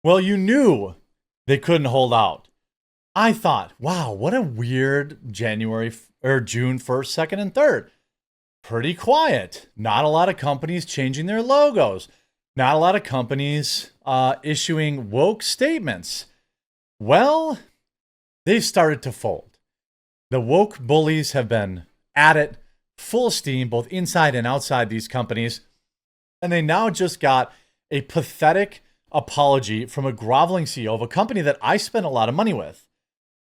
Well, you knew they couldn't hold out. I thought, wow, what a weird or June 1st, 2nd, and 3rd. Pretty quiet. Not a lot of companies changing their logos. Not a lot of companies issuing woke statements. Well, they've started to fold. The woke bullies have been at it full steam, both inside and outside these companies. And they now just got a pathetic apology from a groveling CEO of a company that I spent a lot of money with.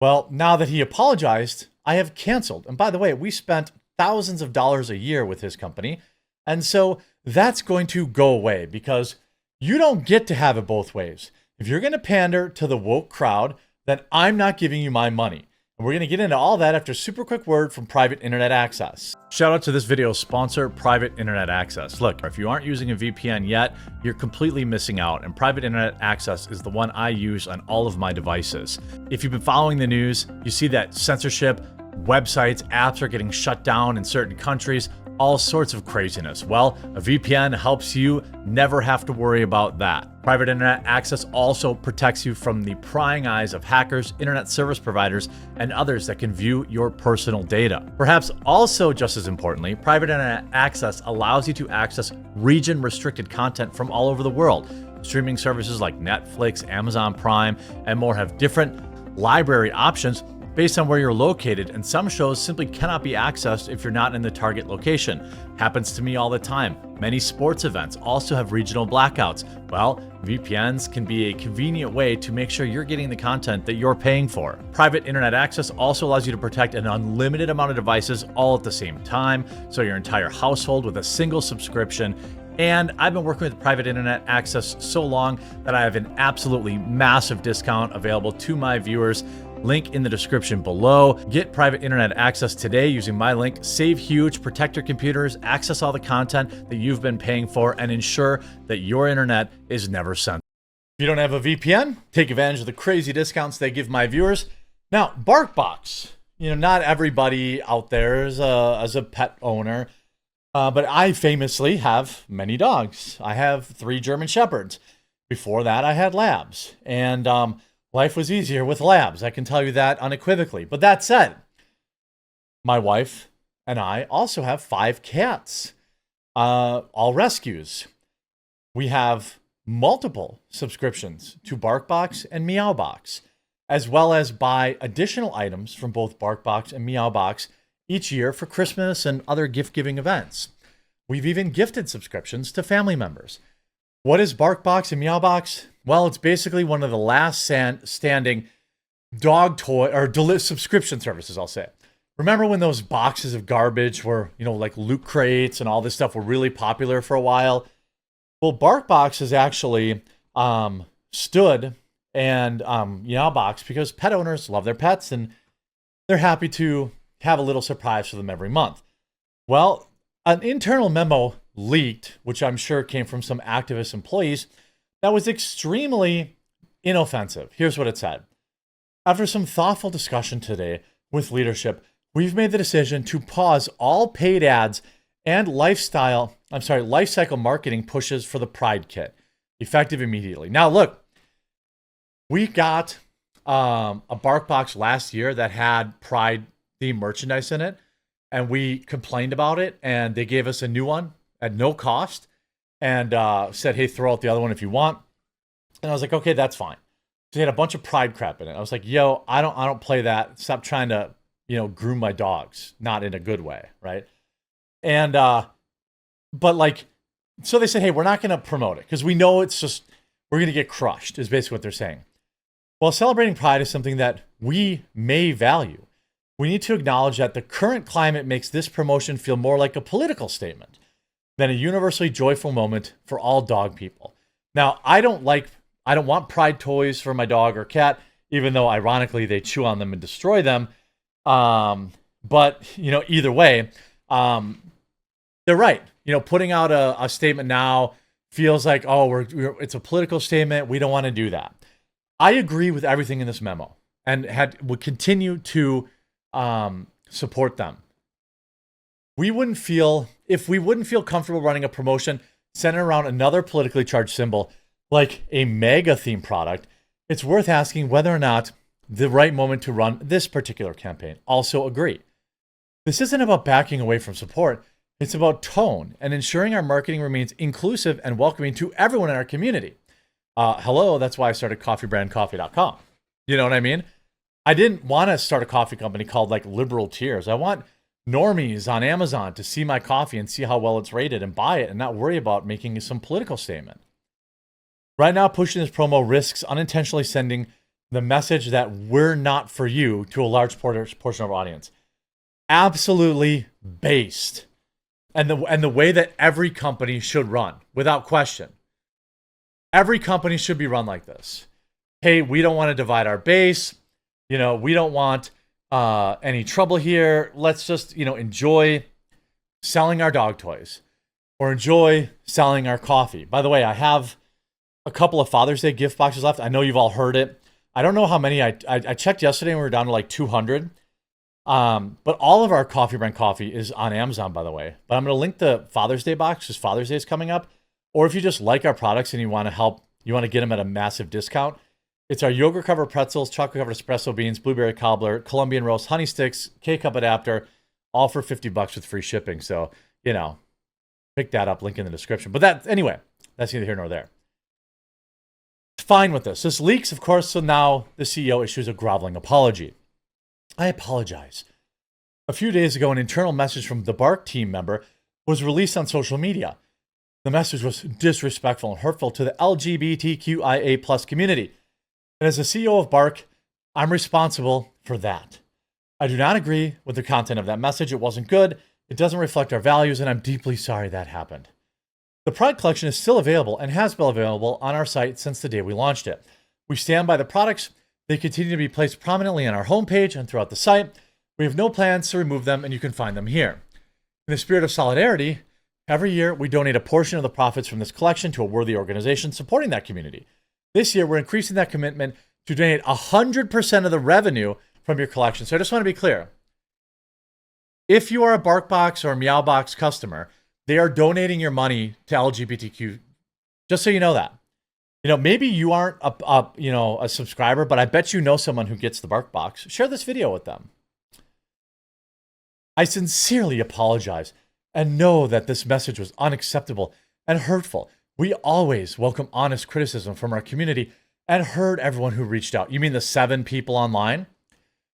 Well, now that he apologized, I have canceled. And by the way, we spent thousands of dollars a year with his company. And so that's going to go away because you don't get to have it both ways. If you're going to pander to the woke crowd, then I'm not giving you my money. And we're going to get into all that after a super quick word from Private Internet Access. Shout out to this video's sponsor, Private Internet Access. Look, if you aren't using a VPN yet, you're completely missing out, and Private Internet Access is the one I use on all of my devices. If you've been following the news, you see that censorship, websites, apps are getting shut down in certain countries, all sorts of craziness. Well, a VPN helps you never have to worry about that. Private Internet Access also protects you from the prying eyes of hackers, internet service providers, and others that can view your personal data. Perhaps also just as importantly, Private Internet Access allows you to access region-restricted content from all over the world. Streaming services like Netflix, Amazon Prime, and more have different library options based on where you're located, and some shows simply cannot be accessed if you're not in the target location. Happens to me all the time. Many sports events also have regional blackouts. Well, VPNs can be a convenient way to make sure you're getting the content that you're paying for. Private Internet Access also allows you to protect an unlimited amount of devices all at the same time, so your entire household with a single subscription. And I've been working with Private Internet Access so long that I have an absolutely massive discount available to my viewers. Link in the description below. Get Private Internet Access today using my link. Save huge, protect your computers, access all the content that you've been paying for, and ensure that your internet is never censored. If you don't have a VPN, take advantage of the crazy discounts they give my viewers. Now, BarkBox. Not everybody out there is a pet owner, but I famously have many dogs. I have 3 German Shepherds. Before that, I had Labs. And life was easier with Labs. I can tell you that unequivocally. But that said, my wife and I also have 5 cats, all rescues. We have multiple subscriptions to BarkBox and Meowbox, as well as buy additional items from both BarkBox and Meowbox each year for Christmas and other gift-giving events. We've even gifted subscriptions to family members. What is BarkBox and Meowbox? Well, it's basically one of the last standing dog toy or subscription services, I'll say. Remember when those boxes of garbage were, like loot crates and all this stuff were really popular for a while? Well, BarkBox has actually stood and Meowbox because pet owners love their pets and they're happy to have a little surprise for them every month. Well, an internal memo leaked, which I'm sure came from some activist employees, that was extremely inoffensive. Here's what it said. After some thoughtful discussion today with leadership, we've made the decision to pause all paid ads and lifecycle marketing pushes for the Pride Kit, effective immediately. Now, look, we got a BarkBox last year that had Pride themed merchandise in it, and we complained about it, and they gave us a new one at no cost, and said, hey, throw out the other one if you want. And I was like, okay, that's fine. So they had a bunch of Pride crap in it. I was like, yo, I don't play that. Stop trying to, groom my dogs. Not in a good way, right? And, so they said, hey, we're not going to promote it because we know we're going to get crushed, is basically what they're saying. Well, celebrating Pride is something that we may value. We need to acknowledge that the current climate makes this promotion feel more like a political statement than a universally joyful moment for all dog people. Now, I don't want Pride toys for my dog or cat, even though ironically they chew on them and destroy them. But either way, they're right. Putting out a statement now feels like, it's a political statement. We don't want to do that. I agree with everything in this memo and would continue to support them. If we wouldn't feel comfortable running a promotion centered around another politically charged symbol, like a mega theme product, it's worth asking whether or not the right moment to run this particular campaign. Also agree. This isn't about backing away from support. It's about tone and ensuring our marketing remains inclusive and welcoming to everyone in our community. Hello, that's why I started coffeebrandcoffee.com. You know what I mean? I didn't want to start a coffee company called like Liberal Tears. I want normies on Amazon to see my coffee and see how well it's rated and buy it and not worry about making some political statement. Right now, pushing this promo risks unintentionally sending the message that we're not for you to a large portion of our audience. Absolutely based. And the way that every company should run, without question. Every company should be run like this. Hey, we don't want to divide our base. We don't want any trouble here. Let's just, enjoy selling our dog toys or enjoy selling our coffee. By the way, I have a couple of Father's Day gift boxes left. I know you've all heard it. I don't know how many. I checked yesterday and we were down to like 200. But all of our Coffee Brand coffee is on Amazon, by the way. But I'm going to link the Father's Day box because Father's Day is coming up. Or if you just like our products and you want to get them at a massive discount, it's our yogurt covered pretzels, chocolate covered espresso beans, blueberry cobbler, Colombian roast, honey sticks, K-cup adapter, all for $50 with free shipping. So, pick that up, link in the description. But that's neither here nor there. It's fine with this. This leaks, of course, so now the CEO issues a groveling apology. I apologize. A few days ago, an internal message from the Bark team member was released on social media. The message was disrespectful and hurtful to the LGBTQIA+ community. And as the CEO of Bark, I'm responsible for that. I do not agree with the content of that message. It wasn't good. It doesn't reflect our values, and I'm deeply sorry that happened. The Pride collection is still available and has been available on our site since the day we launched it. We stand by the products. They continue to be placed prominently on our homepage and throughout the site. We have no plans to remove them, and you can find them here. In the spirit of solidarity, every year we donate a portion of the profits from this collection to a worthy organization supporting that community. This year, we're increasing that commitment to donate 100% of the revenue from your collection. So I just want to be clear. If you are a BarkBox or a Meowbox customer, they are donating your money to LGBTQ. Just so you know that. Maybe you aren't a subscriber, but I bet you know someone who gets the BarkBox. Share this video with them. I sincerely apologize and know that this message was unacceptable and hurtful. We always welcome honest criticism from our community and heard everyone who reached out. You mean the 7 people online?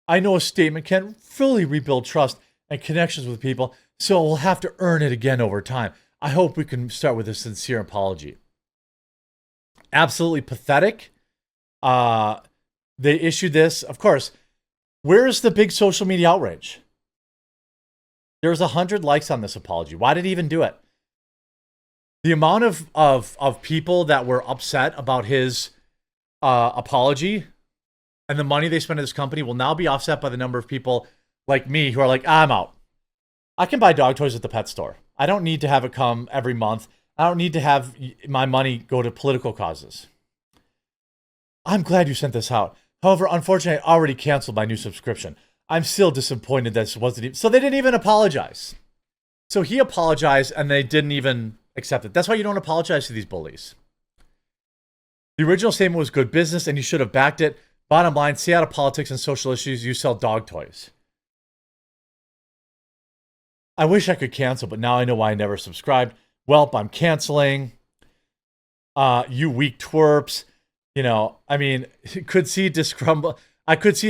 I know a statement can't fully rebuild trust and connections with people, so we'll have to earn it again over time. I hope we can start with a sincere apology. Absolutely pathetic. They issued this. Of course, where's the big social media outrage? There's 100 likes on this apology. Why did he even do it? The amount of people that were upset about his apology and the money they spent at this company will now be offset by the number of people like me who are like, I'm out. I can buy dog toys at the pet store. I don't need to have it come every month. I don't need to have my money go to political causes. I'm glad you sent this out. However, unfortunately, I already canceled my new subscription. I'm still disappointed that this wasn't even... So they didn't even apologize. So he apologized and they didn't even accept it. That's why you don't apologize to these bullies. The original statement was good business and you should have backed it. Bottom line, stay out of politics and social issues. You sell dog toys. I wish I could cancel, but now I know why I never subscribed. Welp, I'm canceling. You weak twerps. I could see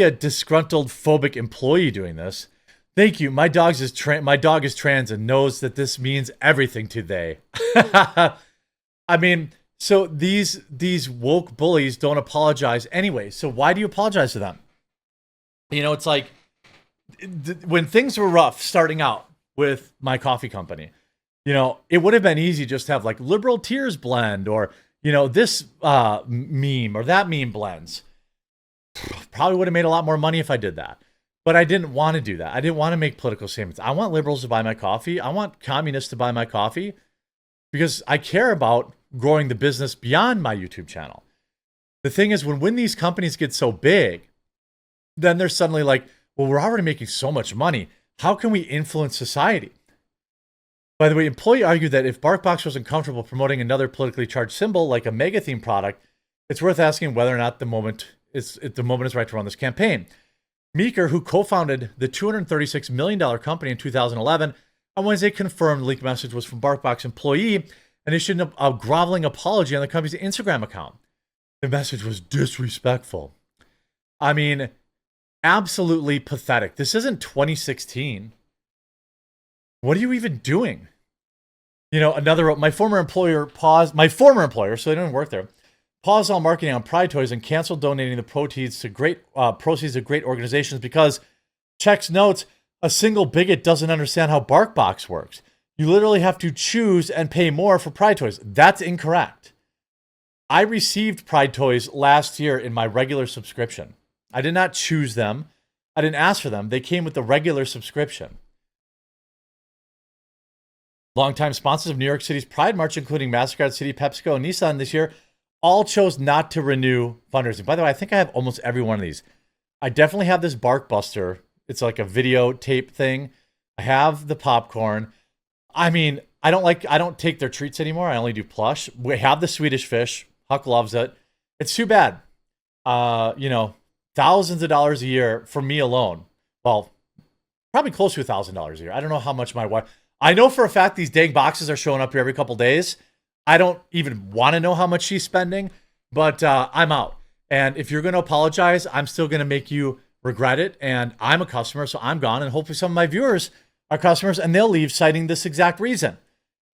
a disgruntled phobic employee doing this. Thank you. My dog is trans and knows that this means everything to they. So these woke bullies don't apologize anyway. So why do you apologize to them? It's like when things were rough starting out with my coffee company, it would have been easy just to have like liberal tears blend or, this meme or that meme blends. Probably would have made a lot more money if I did that. But I didn't want to do that. I didn't want to make political statements. I want liberals to buy my coffee. I want communists to buy my coffee because I care about growing the business beyond my YouTube channel. The thing is, when these companies get so big, then they're suddenly like, well, we're already making so much money. How can we influence society? By the way, employee argued that if BarkBox wasn't comfortable promoting another politically charged symbol like a mega theme product, it's worth asking whether or not the moment is right to run this campaign. Meeker, who co-founded the $236 million company in 2011, on Wednesday confirmed the leaked message was from BarkBox employee and issued a groveling apology on the company's Instagram account. The message was disrespectful. I mean, absolutely pathetic. This isn't 2016. What are you even doing? You know, my former employer, so they didn't work there, paused all marketing on Pride toys and canceled donating the proceeds to great organizations because, checks notes, a single bigot doesn't understand how BarkBox works. You literally have to choose and pay more for Pride toys. That's incorrect. I received Pride toys last year in my regular subscription. I did not choose them. I didn't ask for them. They came with the regular subscription. Longtime sponsors of New York City's Pride March, including MasterCard, Citi, PepsiCo, and Nissan this year, all chose not to renew fundraising. By the way, I think I have almost every one of these. I definitely have this Barkbuster. It's like a video tape thing. I have the popcorn. I mean, I don't take their treats anymore. I only do plush. We have the Swedish fish. Huck loves it. It's too bad. Thousands of dollars a year for me alone. Well, probably close to $1,000 a year. I don't know how much my wife... I know for a fact these dang boxes are showing up here every couple days. I don't even want to know how much she's spending, but I'm out. And if you're going to apologize, I'm still going to make you regret it. And I'm a customer, so I'm gone. And hopefully some of my viewers are customers and they'll leave citing this exact reason.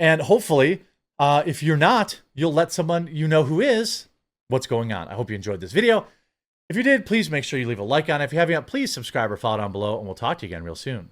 And hopefully, if you're not, you'll let someone you know who is what's going on. I hope you enjoyed this video. If you did, please make sure you leave a like on it. If you haven't yet, please subscribe or follow down below, and we'll talk to you again real soon.